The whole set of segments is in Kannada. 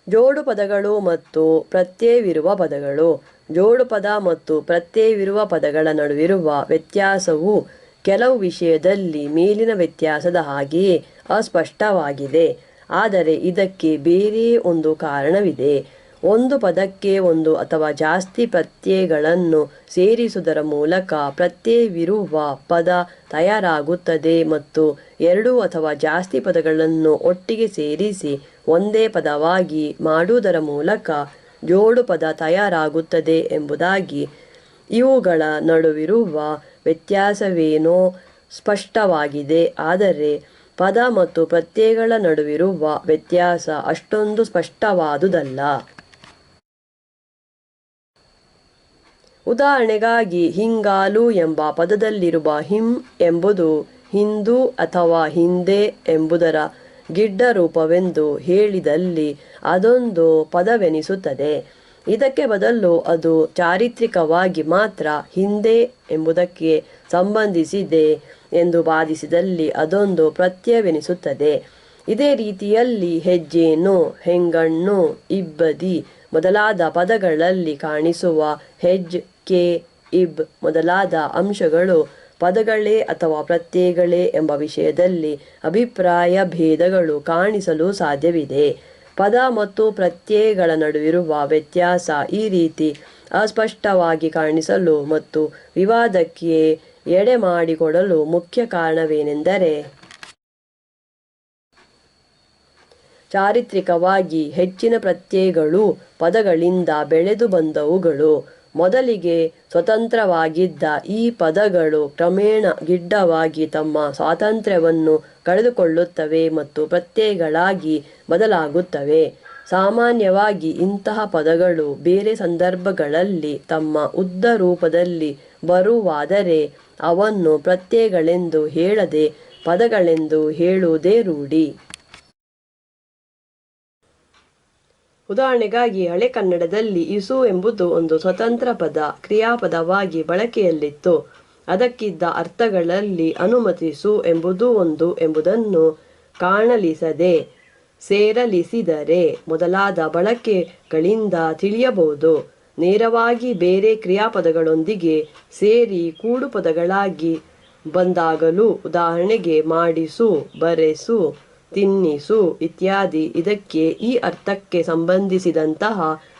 ಜೋಡು ಪದಗಳು ಮತ್ತು ಪ್ರತ್ಯಯವಿರುವ ಪದಗಳು. ಜೋಡು ಪದ ಮತ್ತು ಪ್ರತ್ಯಯವಿರುವ ಪದಗಳ ನಡುವಿರುವ ವ್ಯತ್ಯಾಸವು ಕೆಲವು ವಿಷಯದಲ್ಲಿ ಮೇಲಿನ ವ್ಯತ್ಯಾಸದ ಹಾಗೆಯೇ ಅಸ್ಪಷ್ಟವಾಗಿದೆ. ಆದರೆ ಇದಕ್ಕೆ ಬೇರೆ ಒಂದು ಕಾರಣವಿದೆ. ಒಂದು ಪದಕ್ಕೆ ಒಂದು ಅಥವಾ ಜಾಸ್ತಿ ಪ್ರತ್ಯಯಗಳನ್ನು ಸೇರಿಸುವುದರ ಮೂಲಕ ಪ್ರತ್ಯಯವಿರುವ ಪದ ತಯಾರಾಗುತ್ತದೆ ಮತ್ತು ಎರಡು ಅಥವಾ ಜಾಸ್ತಿ ಪದಗಳನ್ನು ಒಟ್ಟಿಗೆ ಸೇರಿಸಿ ಒಂದೇ ಪದವಾಗಿ ಮಾಡುವುದರ ಮೂಲಕ ಜೋಡು ಪದ ತಯಾರಾಗುತ್ತದೆ ಎಂಬುದಾಗಿ. ಇವುಗಳ ನಡುವಿರುವ ವ್ಯತ್ಯಾಸವೇನೋ ಸ್ಪಷ್ಟವಾಗಿದೆ, ಆದರೆ ಪದ ಮತ್ತು ಪ್ರತ್ಯಯಗಳ ನಡುವಿರುವ ವ್ಯತ್ಯಾಸ ಅಷ್ಟೊಂದು ಸ್ಪಷ್ಟವಾದುದಲ್ಲ. ಉದಾಹರಣೆಗಾಗಿ ಹಿಂಗಾಲು ಎಂಬ ಪದದಲ್ಲಿರುವ ಹಿಂ ಎಂಬುದು ಹಿಂದು ಅಥವಾ ಹಿಂದೆ ಎಂಬುದರ ಗಿಡ್ಡ ರೂಪವೆಂದು ಹೇಳಿದಲ್ಲಿ ಅದೊಂದು ಪದವೆನಿಸುತ್ತದೆ. ಇದಕ್ಕೆ ಬದಲು ಅದು ಚಾರಿತ್ರಿಕವಾಗಿ ಮಾತ್ರ ಹಿಂದೆ ಎಂಬುದಕ್ಕೆ ಸಂಬಂಧಿಸಿದೆ ಎಂದು ವಾದಿಸಿದಲ್ಲಿ ಅದೊಂದು ಪ್ರತ್ಯಯವೆನಿಸುತ್ತದೆ. ಇದೇ ರೀತಿಯಲ್ಲಿ ಹೆಜ್ಜೇನು, ಹೆಂಗಣ್ಣು, ಇಬ್ಬದಿ ಮೊದಲಾದ ಪದಗಳಲ್ಲಿ ಕಾಣಿಸುವ ಹೆಜ್, ಕೆ, ಇಬ್ ಮೊದಲಾದ ಅಂಶಗಳು ಪದಗಳೇ ಅಥವಾ ಪ್ರತ್ಯಯಗಳೇ ಎಂಬ ವಿಷಯದಲ್ಲಿ ಅಭಿಪ್ರಾಯ ಭೇದಗಳು ಕಾಣಿಸಲು ಸಾಧ್ಯವಿದೆ. ಪದ ಮತ್ತು ಪ್ರತ್ಯಯಗಳ ನಡುವಿರುವ ವ್ಯತ್ಯಾಸ ಈ ರೀತಿ ಅಸ್ಪಷ್ಟವಾಗಿ ಕಾಣಿಸಲು ಮತ್ತು ವಿವಾದಕ್ಕೆ ಎಡೆ ಮಾಡಿಕೊಡಲು ಮುಖ್ಯ ಕಾರಣವೇನೆಂದರೆ, ಚಾರಿತ್ರಿಕವಾಗಿ ಹೆಚ್ಚಿನ ಪ್ರತ್ಯಯಗಳು ಪದಗಳಿಂದ ಬೆಳೆದು ಬಂದವುಗಳು. ಮೊದಲಿಗೆ ಸ್ವತಂತ್ರವಾಗಿದ್ದ ಈ ಪದಗಳು ಕ್ರಮೇಣ ಗಿಡ್ಡವಾಗಿ ತಮ್ಮ ಸ್ವಾತಂತ್ರ್ಯವನ್ನು ಕಳೆದುಕೊಳ್ಳುತ್ತವೆ ಮತ್ತು ಪ್ರತ್ಯಯಗಳಾಗಿ ಬದಲಾಗುತ್ತವೆ. ಸಾಮಾನ್ಯವಾಗಿ ಇಂತಹ ಪದಗಳು ಬೇರೆ ಸಂದರ್ಭಗಳಲ್ಲಿ ತಮ್ಮ ಉದ್ದ ರೂಪದಲ್ಲಿ ಬರುವಾದರೆ ಅವನ್ನು ಪ್ರತ್ಯಯಗಳೆಂದು ಹೇಳದೆ ಪದಗಳೆಂದು ಹೇಳುವುದೇ ರೂಢಿ. ಉದಾಹರಣೆಗಾಗಿ ಹಳೆಗನ್ನಡದಲ್ಲಿ ಇಸು ಎಂಬುದು ಒಂದು ಸ್ವತಂತ್ರ ಪದ, ಕ್ರಿಯಾಪದವಾಗಿ ಬಳಕೆಯಲ್ಲಿತ್ತು. ಅದಕ್ಕಿದ್ದ ಅರ್ಥಗಳಲ್ಲಿ ಅನುಮತಿಸು ಎಂಬುದೂ ಒಂದು ಎಂಬುದನ್ನು ಕಾಣಲಿಸದೆ ಸೇರಲಿಸಿದರೆ ಮೊದಲಾದ ಬಳಕೆಗಳಿಂದ ತಿಳಿಯಬಹುದು. ನೇರವಾಗಿ ಬೇರೆ ಕ್ರಿಯಾಪದಗಳೊಂದಿಗೆ ಸೇರಿ ಕೂಡು ಪದಗಳಾಗಿ ಬಂದಾಗಲೂ, ಉದಾಹರಣೆಗೆ ಮಾಡಿಸು, ಬರೆಸು, ತಿನ್ನಿಸು ಇತ್ಯಾದಿ, ಇದಕ್ಕೆ ಈ ಅರ್ಥಕ್ಕೆ ಸಂಬಂಧಿಸಿದಂತಹ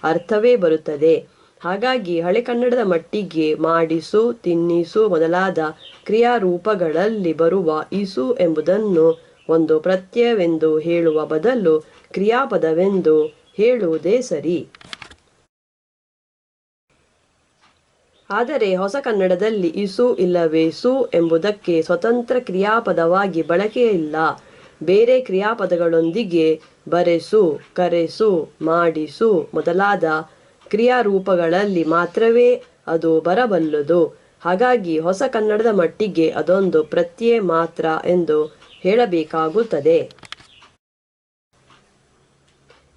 ಅರ್ಥವೇ ಬರುತ್ತದೆ. ಹಾಗಾಗಿ ಹಳೆಗನ್ನಡದ ಮಟ್ಟಿಗೆ ಮಾಡಿಸು, ತಿನ್ನಿಸು ಮೊದಲಾದ ಕ್ರಿಯಾರೂಪಗಳಲ್ಲಿ ಬರುವ ಇಸು ಎಂಬುದನ್ನು ಒಂದು ಪ್ರತ್ಯಯವೆಂದು ಹೇಳುವ ಬದಲು ಕ್ರಿಯಾಪದವೆಂದು ಹೇಳುವುದೇ ಸರಿ. ಆದರೆ ಹೊಸ ಕನ್ನಡದಲ್ಲಿ ಇಸು ಇಲ್ಲವೇ ಸು ಎಂಬುದಕ್ಕೆ ಸ್ವತಂತ್ರ ಕ್ರಿಯಾಪದವಾಗಿ ಬಳಕೆಯಿಲ್ಲ. ಬೇರೆ ಕ್ರಿಯಾಪದಗಳೊಂದಿಗೆ ಬರೆಸು, ಕರೆಸು, ಮಾಡಿಸು ಮೊದಲಾದ ಕ್ರಿಯಾರೂಪಗಳಲ್ಲಿ ಮಾತ್ರವೇ ಅದು ಬರಬಲ್ಲುದು. ಹಾಗಾಗಿ ಹೊಸ ಕನ್ನಡದ ಮಟ್ಟಿಗೆ ಅದೊಂದು ಪ್ರತ್ಯಯ ಮಾತ್ರ ಎಂದು ಹೇಳಬೇಕಾಗುತ್ತದೆ.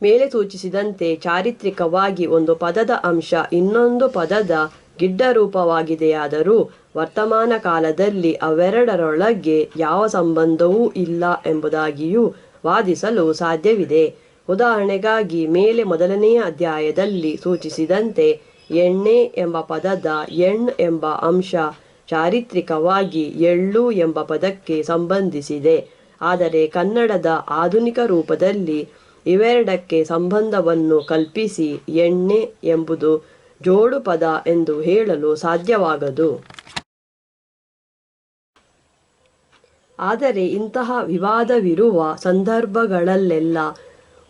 ಮೇಲೆ ಸೂಚಿಸಿದಂತೆ ಚಾರಿತ್ರಿಕವಾಗಿ ಒಂದು ಪದದ ಅಂಶ ಇನ್ನೊಂದು ಪದದ ಗಿಡ್ಡ ರೂಪವಾಗಿದೆಯಾದರೂ ವರ್ತಮಾನ ಕಾಲದಲ್ಲಿ ಅವೆರಡರೊಳಗೆ ಯಾವ ಸಂಬಂಧವೂ ಇಲ್ಲ ಎಂಬುದಾಗಿಯೂ ವಾದಿಸಲು ಸಾಧ್ಯವಿದೆ. ಉದಾಹರಣೆಗಾಗಿ ಮೇಲೆ ಮೊದಲನೆಯ ಅಧ್ಯಾಯದಲ್ಲಿ ಸೂಚಿಸಿದಂತೆ ಎಣ್ಣೆ ಎಂಬ ಪದದ ಎಣ್ ಎಂಬ ಅಂಶ ಚಾರಿತ್ರಿಕವಾಗಿ ಎಳ್ಳು ಎಂಬ ಪದಕ್ಕೆ ಸಂಬಂಧಿಸಿದೆ. ಆದರೆ ಕನ್ನಡದ ಆಧುನಿಕ ರೂಪದಲ್ಲಿ ಇವೆರಡಕ್ಕೆ ಸಂಬಂಧವನ್ನು ಕಲ್ಪಿಸಿ ಎಣ್ಣೆ ಎಂಬುದು ಜೋಡು ಪದ ಎಂದು ಹೇಳಲು ಸಾಧ್ಯವಾಗದು. ಆದರೆ ಇಂತಹ ವಿವಾದವಿರುವ ಸಂದರ್ಭಗಳಲ್ಲೆಲ್ಲ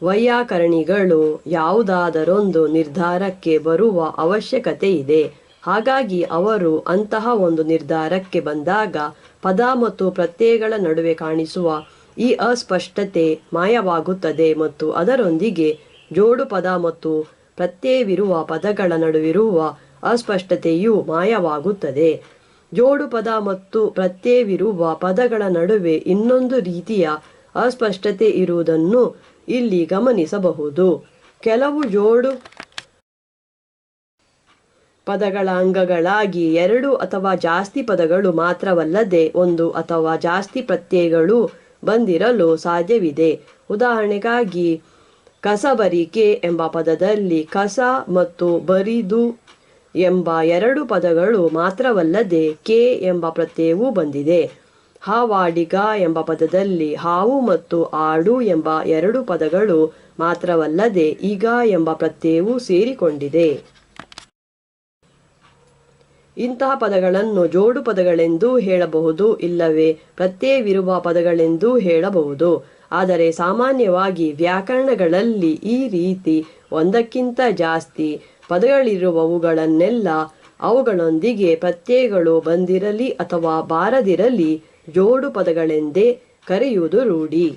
ವೈಯಾಕರಣಿಗಳು ಯಾವುದಾದರೊಂದು ನಿರ್ಧಾರಕ್ಕೆ ಬರುವ ಅವಶ್ಯಕತೆ ಇದೆ. ಹಾಗಾಗಿ ಅವರು ಅಂತಹ ಒಂದು ನಿರ್ಧಾರಕ್ಕೆ ಬಂದಾಗ ಪದ ಮತ್ತು ಪ್ರತ್ಯಯಗಳ ನಡುವೆ ಕಾಣಿಸುವ ಈ ಅಸ್ಪಷ್ಟತೆ ಮಾಯವಾಗುತ್ತದೆ ಮತ್ತು ಅದರೊಂದಿಗೆ ಜೋಡು ಪದ ಮತ್ತು ಪ್ರತ್ಯಯವಿರುವ ಪದಗಳ ನಡುವಿರುವ ಅಸ್ಪಷ್ಟತೆಯೂ ಮಾಯವಾಗುತ್ತದೆ. ಜೋಡು ಪದ ಮತ್ತು ಪ್ರತ್ಯಯವಿರುವ ಪದಗಳ ನಡುವೆ ಇನ್ನೊಂದು ರೀತಿಯ ಅಸ್ಪಷ್ಟತೆ ಇರುವುದನ್ನು ಇಲ್ಲಿ ಗಮನಿಸಬಹುದು. ಕೆಲವು ಜೋಡು ಪದಗಳ ಅಂಗಗಳಾಗಿ ಎರಡು ಅಥವಾ ಜಾಸ್ತಿ ಪದಗಳು ಮಾತ್ರವಲ್ಲದೆ ಒಂದು ಅಥವಾ ಜಾಸ್ತಿ ಪ್ರತ್ಯಯಗಳು ಬಂದಿರಲು ಸಾಧ್ಯವಿದೆ. ಉದಾಹರಣೆಗಾಗಿ ಕಸಬರಿಕೆ ಎಂಬ ಪದದಲ್ಲಿ ಕಸ ಮತ್ತು ಬರಿದು ಎಂಬ ಎರಡು ಪದಗಳು ಮಾತ್ರವಲ್ಲದೆ ಕೆ ಎಂಬ ಪ್ರತ್ಯಯವೂ ಬಂದಿದೆ. ಹಾವಾಡಿಗ ಎಂಬ ಪದದಲ್ಲಿ ಹಾವು ಮತ್ತು ಆಡು ಎಂಬ ಎರಡು ಪದಗಳು ಮಾತ್ರವಲ್ಲದೆ ಈಗ ಎಂಬ ಪ್ರತ್ಯಯವೂ ಸೇರಿಕೊಂಡಿದೆ. ಇಂತಹ ಪದಗಳನ್ನು ಜೋಡು ಪದಗಳೆಂದೂ ಹೇಳಬಹುದು, ಇಲ್ಲವೇ ಪ್ರತ್ಯಯವಿರುವ ಪದಗಳೆಂದೂ ಹೇಳಬಹುದು. ಆದರೆ ಸಾಮಾನ್ಯವಾಗಿ ವ್ಯಾಕರಣಗಳಲ್ಲಿ ಈ ರೀತಿ ಒಂದಕ್ಕಿಂತ ಜಾಸ್ತಿ ಪದಗಳಿರುವವುಗಳನ್ನೆಲ್ಲ ಅವುಗಳೊಂದಿಗೆ ಪ್ರತ್ಯಯಗಳು ಬಂದಿರಲಿ ಅಥವಾ ಬಾರದಿರಲಿ ಜೋಡು ಪದಗಳೆಂದೇ ಕರೆಯುವುದು ರೂಢಿ.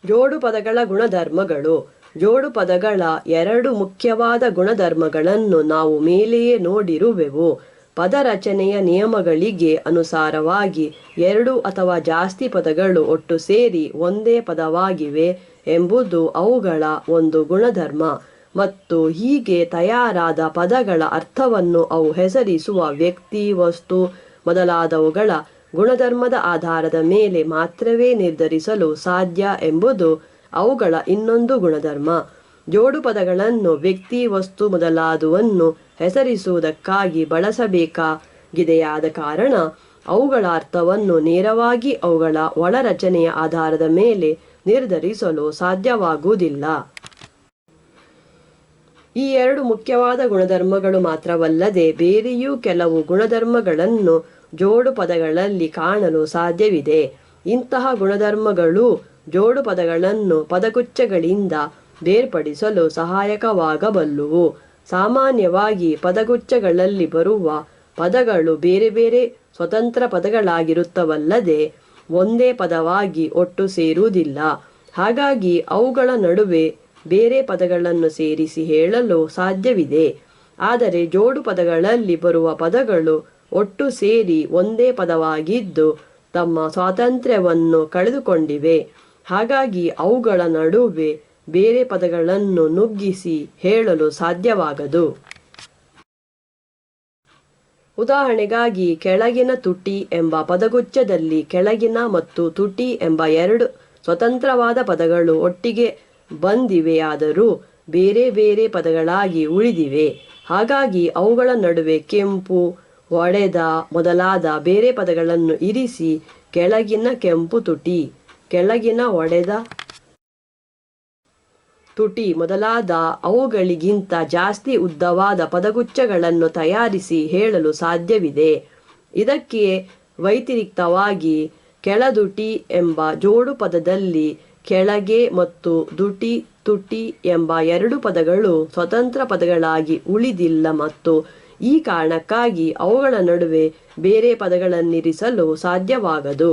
ಜೋಡು ಪದಗಳ ಗುಣಧರ್ಮಗಳು. ಜೋಡು ಪದಗಳ ಎರಡು ಮುಖ್ಯವಾದ ಗುಣಧರ್ಮಗಳನ್ನು ನಾವು ಮೇಲೆಯೇ ನೋಡಿರುವೆವು. ಪದರಚನೆಯ ನಿಯಮಗಳಿಗೆ ಅನುಸಾರವಾಗಿ ಎರಡು ಅಥವಾ ಜಾಸ್ತಿ ಪದಗಳು ಒಟ್ಟು ಸೇರಿ ಒಂದೇ ಪದವಾಗಿವೆ ಎಂಬುದು ಅವುಗಳ ಒಂದು ಗುಣಧರ್ಮ, ಮತ್ತು ಹೀಗೆ ತಯಾರಾದ ಪದಗಳ ಅರ್ಥವನ್ನು ಅವು ಹೆಸರಿಸುವ ವ್ಯಕ್ತಿ, ವಸ್ತು ಮೊದಲಾದವುಗಳ ಗುಣಧರ್ಮದ ಆಧಾರದ ಮೇಲೆ ಮಾತ್ರವೇ ನಿರ್ಧರಿಸಲು ಸಾಧ್ಯ ಎಂಬುದು ಅವುಗಳ ಇನ್ನೊಂದು ಗುಣಧರ್ಮ. ಜೋಡು ಪದಗಳನ್ನು ವ್ಯಕ್ತಿ, ವಸ್ತು ಮೊದಲಾದವನ್ನು ಹೆಸರಿಸುವುದಕ್ಕಾಗಿ ಬಳಸಬೇಕಾಗಿದೆಯಾದ ಕಾರಣ ಅವುಗಳ ಅರ್ಥವನ್ನು ನೇರವಾಗಿ ಅವುಗಳ ಒಳರಚನೆಯ ಆಧಾರದ ಮೇಲೆ ನಿರ್ಧರಿಸಲು ಸಾಧ್ಯವಾಗುವುದಿಲ್ಲ. ಈ ಎರಡು ಮುಖ್ಯವಾದ ಗುಣಧರ್ಮಗಳು ಮಾತ್ರವಲ್ಲದೆ ಬೇರೆಯೂ ಕೆಲವು ಗುಣಧರ್ಮಗಳನ್ನು ಜೋಡು ಪದಗಳಲ್ಲಿ ಕಾಣಲು ಸಾಧ್ಯವಿದೆ. ಇಂತಹ ಗುಣಧರ್ಮಗಳು ಜೋಡು ಪದಗಳನ್ನು ಪದಗುಚ್ಛಗಳಿಂದ ಬೇರ್ಪಡಿಸಲು ಸಹಾಯಕವಾಗಬಲ್ಲುವು. ಸಾಮಾನ್ಯವಾಗಿ ಪದಗುಚ್ಛಗಳಲ್ಲಿ ಬರುವ ಪದಗಳು ಬೇರೆ ಬೇರೆ ಸ್ವತಂತ್ರ ಪದಗಳಾಗಿರುತ್ತವಲ್ಲದೆ ಒಂದೇ ಪದವಾಗಿ ಒಟ್ಟು ಸೇರುವುದಿಲ್ಲ. ಹಾಗಾಗಿ ಅವುಗಳ ನಡುವೆ ಬೇರೆ ಪದಗಳನ್ನು ಸೇರಿಸಿ ಹೇಳಲು ಸಾಧ್ಯವಿದೆ. ಆದರೆ ಜೋಡು ಪದಗಳಲ್ಲಿ ಬರುವ ಪದಗಳು ಒಟ್ಟು ಸೇರಿ ಒಂದೇ ಪದವಾಗಿದ್ದು ತಮ್ಮ ಸ್ವಾತಂತ್ರ್ಯವನ್ನು ಕಳೆದುಕೊಂಡಿವೆ. ಹಾಗಾಗಿ ಅವುಗಳ ನಡುವೆ ಬೇರೆ ಪದಗಳನ್ನು ನುಗ್ಗಿಸಿ ಹೇಳಲು ಸಾಧ್ಯವಾಗದು. ಉದಾಹರಣೆಗಾಗಿ ಕೆಳಗಿನ ತುಟಿ ಎಂಬ ಪದಗುಚ್ಛದಲ್ಲಿ ಕೆಳಗಿನ ಮತ್ತು ತುಟಿ ಎಂಬ ಎರಡು ಸ್ವತಂತ್ರವಾದ ಪದಗಳು ಒಟ್ಟಿಗೆ ಬಂದಿವೆಯಾದರೂ ಬೇರೆ ಬೇರೆ ಪದಗಳಾಗಿ ಉಳಿದಿವೆ. ಹಾಗಾಗಿ ಅವುಗಳ ನಡುವೆ ಕೆಂಪು, ಒಡೆದ ಮೊದಲಾದ ಬೇರೆ ಪದಗಳನ್ನು ಇರಿಸಿ ಕೆಳಗಿನ ಕೆಂಪು ತುಟಿ, ಕೆಳಗಿನ ಒಡೆದ ತುಟಿ ಮೊದಲಾದ ಅವುಗಳಿಗಿಂತ ಜಾಸ್ತಿ ಉದ್ದವಾದ ಪದಗುಚ್ಛಗಳನ್ನು ತಯಾರಿಸಿ ಹೇಳಲು ಸಾಧ್ಯವಿದೆ. ಇದಕ್ಕೆ ವ್ಯತಿರಿಕ್ತವಾಗಿ ಕೆಳದುಟಿ ಎಂಬ ಜೋಡು ಪದದಲ್ಲಿ ಕೆಳಗೆ ಮತ್ತು ದುಟಿ, ತುಟಿ ಎಂಬ ಎರಡು ಪದಗಳು ಸ್ವತಂತ್ರ ಪದಗಳಾಗಿ ಉಳಿದಿಲ್ಲ ಮತ್ತು ಈ ಕಾರಣಕ್ಕಾಗಿ ಅವುಗಳ ನಡುವೆ ಬೇರೆ ಪದಗಳನ್ನಿರಿಸಲು ಸಾಧ್ಯವಾಗದು.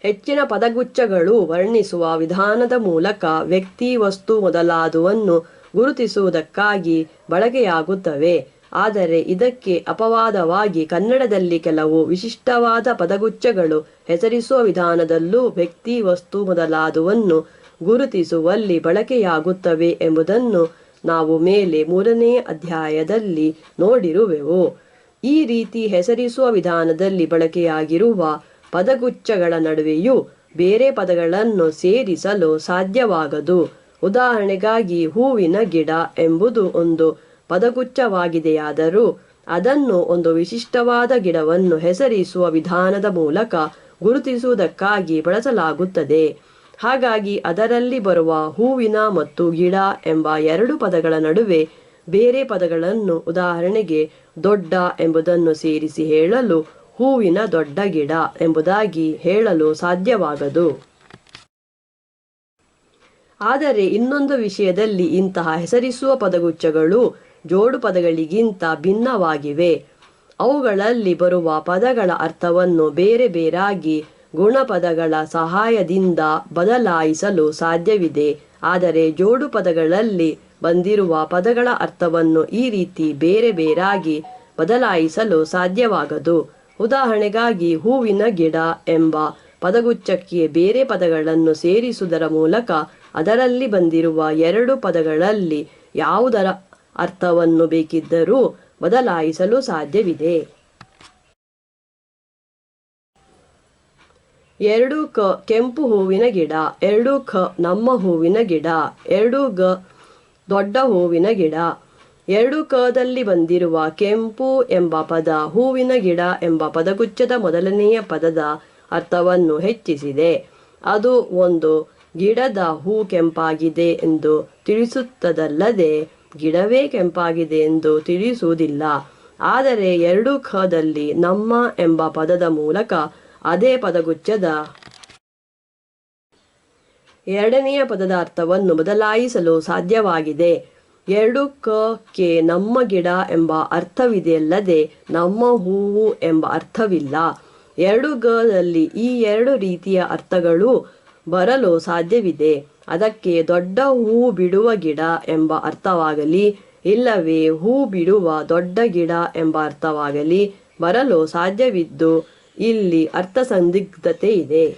ಹೆಚ್ಚಿನ ಪದಗುಚ್ಛಗಳು ವರ್ಣಿಸುವ ವಿಧಾನದ ಮೂಲಕ ವ್ಯಕ್ತಿ, ವಸ್ತು ಮೊದಲಾದವನ್ನು ಗುರುತಿಸುವುದಕ್ಕಾಗಿ ಬಳಕೆಯಾಗುತ್ತವೆ. ಆದರೆ ಇದಕ್ಕೆ ಅಪವಾದವಾಗಿ ಕನ್ನಡದಲ್ಲಿ ಕೆಲವು ವಿಶಿಷ್ಟವಾದ ಪದಗುಚ್ಛಗಳು ಹೆಸರಿಸುವ ವಿಧಾನದಲ್ಲೂ ವ್ಯಕ್ತಿ, ವಸ್ತು ಮೊದಲಾದವನ್ನು ಗುರುತಿಸುವಲ್ಲಿ ಬಳಕೆಯಾಗುತ್ತವೆ ಎಂಬುದನ್ನು ನಾವು ಮೇಲೆ 3ನೇ ಅಧ್ಯಾಯದಲ್ಲಿ ನೋಡಿರುವೆವು. ಈ ರೀತಿ ಹೆಸರಿಸುವ ವಿಧಾನದಲ್ಲಿ ಬಳಕೆಯಾಗಿರುವ ಪದಗುಚ್ಛಗಳ ನಡುವೆಯೂ ಬೇರೆ ಪದಗಳನ್ನು ಸೇರಿಸಲು ಸಾಧ್ಯವಾಗದು. ಉದಾಹರಣೆಗಾಗಿ ಹೂವಿನ ಗಿಡ ಎಂಬುದು ಒಂದು ಪದಗುಚ್ಛವಾಗಿದೆಯಾದರೂ ಅದನ್ನು ಒಂದು ವಿಶಿಷ್ಟವಾದ ಗಿಡವನ್ನು ಹೆಸರಿಸುವ ವಿಧಾನದ ಮೂಲಕ ಗುರುತಿಸುವುದಕ್ಕಾಗಿ ಬಳಸಲಾಗುತ್ತದೆ. ಹಾಗಾಗಿ ಅದರಲ್ಲಿ ಬರುವ ಹೂವಿನ ಮತ್ತು ಗಿಡ ಎಂಬ ಎರಡು ಪದಗಳ ನಡುವೆ ಬೇರೆ ಪದಗಳನ್ನು, ಉದಾಹರಣೆಗೆ ದೊಡ್ಡ ಎಂಬುದನ್ನು ಸೇರಿಸಿ ಹೇಳಲು ಹೂವಿನ ದೊಡ್ಡ ಗಿಡ ಎಂಬುದಾಗಿ ಹೇಳಲು ಸಾಧ್ಯವಾಗದು. ಆದರೆ ಇನ್ನೊಂದು ವಿಷಯದಲ್ಲಿ ಇಂತಹ ಹೆಸರಿಸುವ ಪದಗುಚ್ಛಗಳು ಜೋಡು ಪದಗಳಿಗಿಂತ ಭಿನ್ನವಾಗಿವೆ. ಅವುಗಳಲ್ಲಿ ಬರುವ ಪದಗಳ ಅರ್ಥವನ್ನು ಬೇರೆ ಬೇರಾಗಿ ಗುಣಪದಗಳ ಸಹಾಯದಿಂದ ಬದಲಾಯಿಸಲು ಸಾಧ್ಯವಿದೆ. ಆದರೆ ಜೋಡು ಪದಗಳಲ್ಲಿ ಬಂದಿರುವ ಪದಗಳ ಅರ್ಥವನ್ನು ಈ ರೀತಿ ಬೇರೆ ಬೇರಾಗಿ ಬದಲಾಯಿಸಲು ಸಾಧ್ಯವಾಗದು. ಉದಾಹರಣೆಗಾಗಿ ಹೂವಿನ ಗಿಡ ಎಂಬ ಪದಗುಚ್ಛಕ್ಕೆ ಬೇರೆ ಪದಗಳನ್ನು ಸೇರಿಸುವುದರ ಮೂಲಕ ಅದರಲ್ಲಿ ಬಂದಿರುವ ಎರಡು ಪದಗಳಲ್ಲಿ ಯಾವುದರ ಅರ್ಥವನ್ನು ಬೇಕಿದ್ದರೂ ಬದಲಾಯಿಸಲು ಸಾಧ್ಯವಿದೆ. ಎರಡು ಕ ಕೆಂಪು ಹೂವಿನ ಗಿಡ, ಎರಡು ಖ ನಮ್ಮ ಹೂವಿನ ಗಿಡ, ಎರಡು ಗ ದೊಡ್ಡ ಹೂವಿನ ಗಿಡ. ಎರಡು ಕದಲ್ಲಿ ಬಂದಿರುವ ಕೆಂಪು ಎಂಬ ಪದ ಹೂವಿನ ಗಿಡ ಎಂಬ ಪದಗುಚ್ಛದ ಮೊದಲನೆಯ ಪದದ ಅರ್ಥವನ್ನು ಹೆಚ್ಚಿಸಿದೆ. ಅದು ಒಂದು ಗಿಡದ ಹೂ ಕೆಂಪಾಗಿದೆ ಎಂದು ತಿಳಿಸುತ್ತದಲ್ಲದೆ ಗಿಡವೇ ಕೆಂಪಾಗಿದೆ ಎಂದು ತಿಳಿಸುವುದಿಲ್ಲ. ಆದರೆ ಎರಡು ಖದಲ್ಲಿ ನಮ್ಮ ಎಂಬ ಪದದ ಮೂಲಕ ಅದೇ ಪದಗುಚ್ಛದ ಎರಡನೆಯ ಪದದ ಅರ್ಥವನ್ನು ಬದಲಾಯಿಸಲು ಸಾಧ್ಯವಾಗಿದೆ. ಎರಡು ಕೆ ನಮ್ಮ ಗಿಡ ಎಂಬ ಅರ್ಥವಿದೆಯಲ್ಲದೆ ನಮ್ಮ ಹೂವು ಎಂಬ ಅರ್ಥವಿಲ್ಲ. ಎರಡು ಗದಲ್ಲಿ ಈ ಎರಡು ರೀತಿಯ ಅರ್ಥಗಳು ಬರಲು ಸಾಧ್ಯವಿದೆ. ಅದಕ್ಕೆ ದೊಡ್ಡ ಹೂ ಬಿಡುವ ಗಿಡ ಎಂಬ ಅರ್ಥವಾಗಲಿ ಇಲ್ಲವೇ ಹೂ ಬಿಡುವ ದೊಡ್ಡ ಗಿಡ ಎಂಬ ಅರ್ಥವಾಗಲಿ ಬರಲು ಸಾಧ್ಯವಿದ್ದು ಇಲ್ಲಿ ಅರ್ಥಸಂದಿಗ್ಧತೆ ಇದೆ.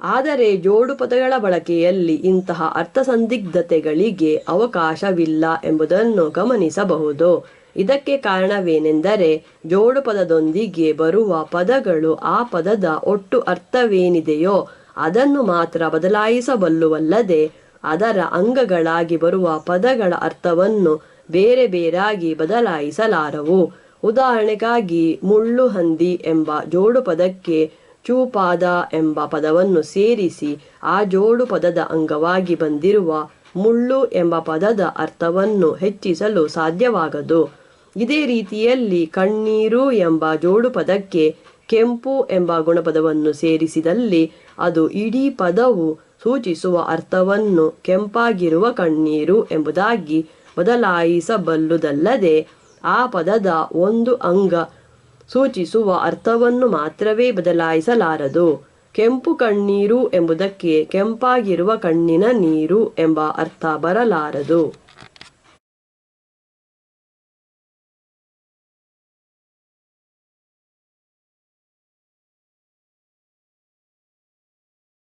ಆದರೆ ಜೋಡು ಪದಗಳ ಬಳಕೆಯಲ್ಲಿ ಇಂತಹ ಅರ್ಥಸಂದಿಗ್ಧತೆಗಳಿಗೆ ಅವಕಾಶವಿಲ್ಲ ಎಂಬುದನ್ನು ಗಮನಿಸಬಹುದು. ಇದಕ್ಕೆ ಕಾರಣವೇನೆಂದರೆ ಜೋಡು ಪದದೊಂದಿಗೆ ಬರುವ ಪದಗಳು ಆ ಪದದ ಒಟ್ಟು ಅರ್ಥವೇನಿದೆಯೋ ಅದನ್ನು ಮಾತ್ರ ಬದಲಾಯಿಸಬಲ್ಲುವಲ್ಲದೆ ಅದರ ಅಂಗಗಳಾಗಿ ಬರುವ ಪದಗಳ ಅರ್ಥವನ್ನು ಬೇರೆ ಬೇರಾಗಿ ಬದಲಾಯಿಸಲಾರವು. ಉದಾಹರಣೆಗಾಗಿ ಮುಳ್ಳು ಹಂದಿ ಎಂಬ ಜೋಡು ಪದಕ್ಕೆ ಚೂಪಾದ ಎಂಬ ಪದವನ್ನು ಸೇರಿಸಿ ಆ ಜೋಡು ಪದದ ಅಂಗವಾಗಿ ಬಂದಿರುವ ಮುಳ್ಳು ಎಂಬ ಪದದ ಅರ್ಥವನ್ನು ಹೆಚ್ಚಿಸಲು ಸಾಧ್ಯವಾಗದು. ಇದೇ ರೀತಿಯಲ್ಲಿ ಕಣ್ಣೀರು ಎಂಬ ಜೋಡು ಪದಕ್ಕೆ ಕೆಂಪು ಎಂಬ ಗುಣಪದವನ್ನು ಸೇರಿಸಿದಲ್ಲಿ ಅದು ಇಡೀ ಪದವು ಸೂಚಿಸುವ ಅರ್ಥವನ್ನು ಕೆಂಪಾಗಿರುವ ಕಣ್ಣೀರು ಎಂಬುದಾಗಿ ಬದಲಾಯಿಸಬಲ್ಲುದಲ್ಲದೆ ಆ ಪದದ ಒಂದು ಅಂಗ ಸೂಚಿಸುವ ಅರ್ಥವನ್ನು ಮಾತ್ರವೇ ಬದಲಾಯಿಸಲಾರದು. ಕೆಂಪು ಕಣ್ಣೀರು ಎಂಬುದಕ್ಕೆ ಕೆಂಪಾಗಿರುವ ಕಣ್ಣಿನ ನೀರು ಎಂಬ ಅರ್ಥ ಬರಲಾರದು.